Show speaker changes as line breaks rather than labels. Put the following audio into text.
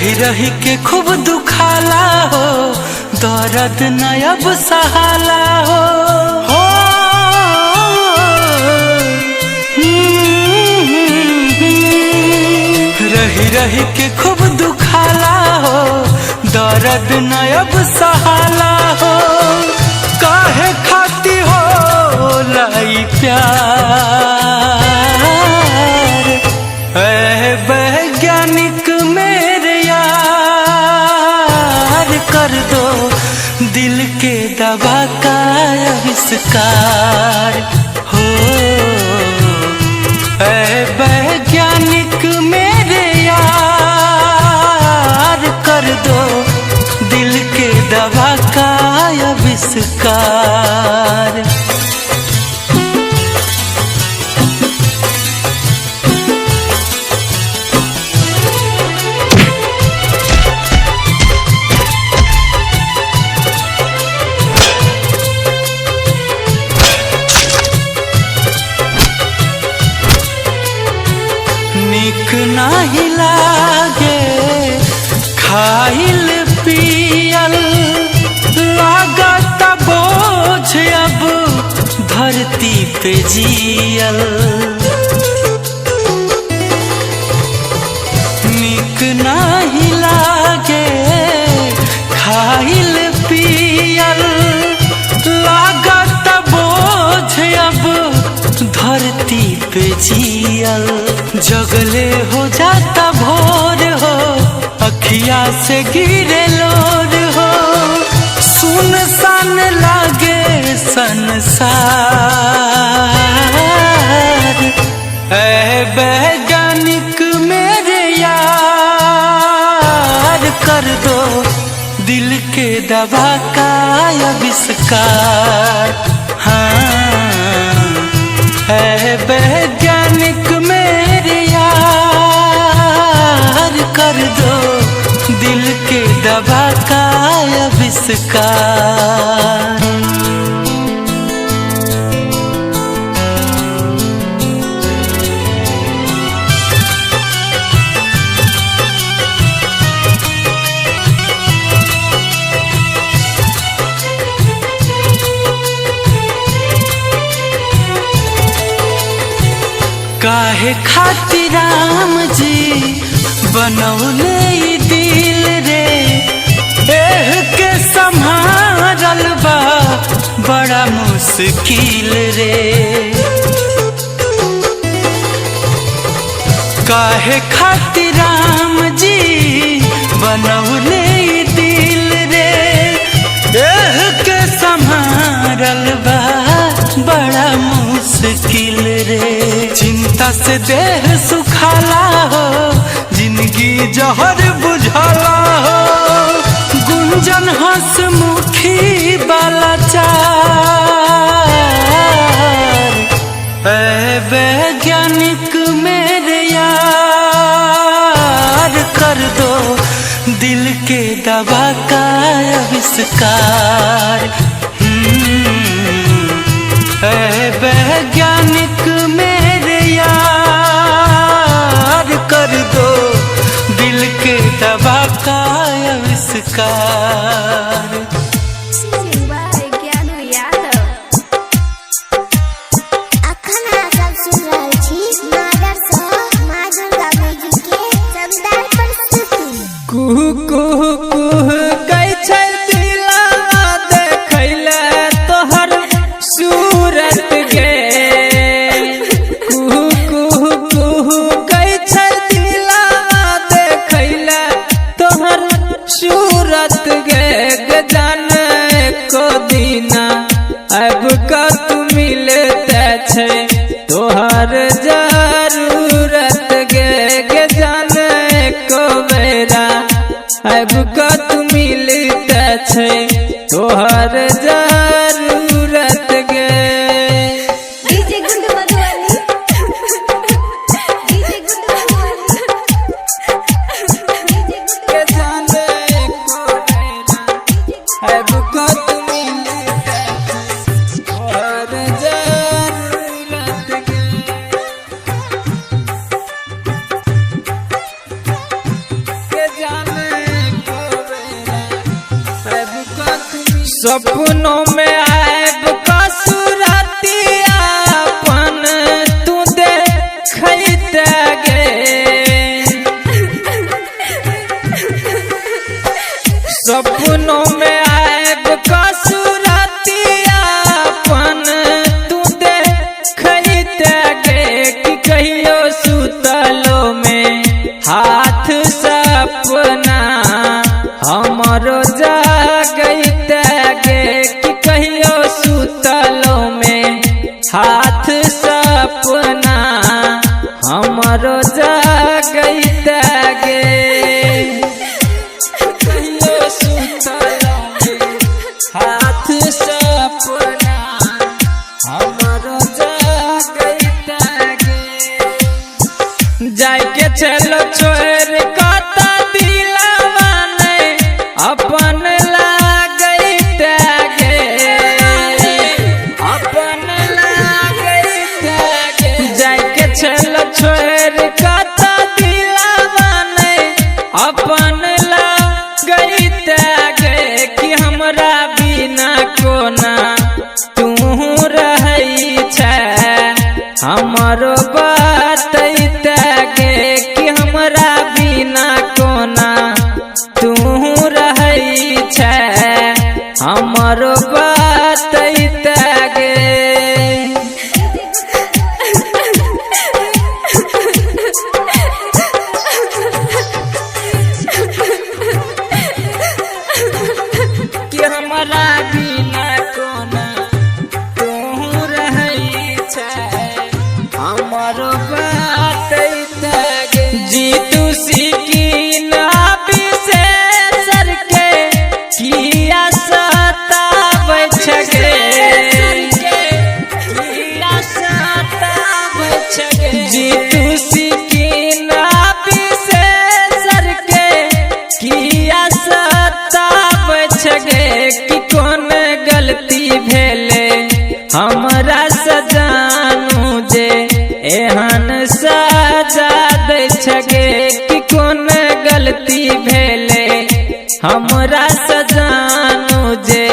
रही रही के खूब दुखाला हो, दर्द न अब सहाला हो। रही रही के खूब दुखाला हो, दर्द न अब सहाला हो। काहे खाती हो लाई प्यार, ऐ वैज्ञानिक मेरे यार, कर दो दिल के दवा का आविष्कार हो। ऐ वैज्ञानिक मेरे यार, कर दो दिल के दवा का आविष्कार। निक नाही लागे खाइल पियल, लागत बोझ अब धरती पे जियल। निक नाही लागे खाइल पियल, लागत बोझ अब धरती पे जियल। जगले हो जाता भोर हो, अखिया से गिरे लोर हो। सुनसान लागे संसार, ऐ वैज्ञानिक मेरे यार, कर दो दिल के दवा का आविष्कार। हाँ, ऐ वैज्ञानिक मेरे यार, कर दो दिल के दवा का आविष्कार। काहे खातिर राम जी बनौले दिल रे, एह के संभारल बा बड़ा मुश्किल रे। काहे खातिर राम जी बनौले दिल रे, एह के संभारल बा बड़ा मुश्किल रे। चिंता से देह सुखाला हो, जिंदगी जहर बुझाला हो। गुंजन हंसमुखी वाला चार, ऐ वैज्ञानिक मेरे यार, कर दो दिल के दवा का आविष्कार। ऐ वैज्ञानिक मेरे यार, कर दो दिल के दवा का आविष्कार।
कुहू कुहू कुहू कै छै दिला, देखैले तोहर सूरत गे। कुहू कुहू कुहू कै छै दिला, देखैले तोहर सूरत गे। जाने को दीना अब कत मिलते छै तोहर जरूरत गे। जाने को बेरा अब कत मिलते छै तोहर जरूरत गे। अब कत मिलते तोहर जरूरत गे। जाने सपनों में आएब कसुरतिया अपन तू देखैत गे। सपनों में आएब कसुरतिया अपन तू देखैत गे कि कहियो सुतलो में हाथ सपना हमरो जागैत गे कि कहियो सुतलो में हाथ सपना हमरो जागैत गे। कहियो सुतलो में हाथ सपना हमरो जागैत गे। जाके चलो छोड़ कता दिलवा ने अपन लागैत गे। अपन लागैत गे। जाके चलो छोड़ कता दिलवा ने अपन लागैत गे कि हमरा बिना कोना तू रहै छै हमरो बतैत गे कि हमरा बिना कोना तू रहै छै हमरो बतैत गे। कि हमरा बिना कोना तू रहै छै हमरो बतैत गे। जीतू सिकिन विशेषर के किया सताबै छगे। किया सताबै छगे। जीतू सिकिन विशेषर के किया सताबै छगे कि कोन गलती भेले हमरा सजानू जे एहन सजा दै छगे कि कोन गलती भेले हमरा सजानू जे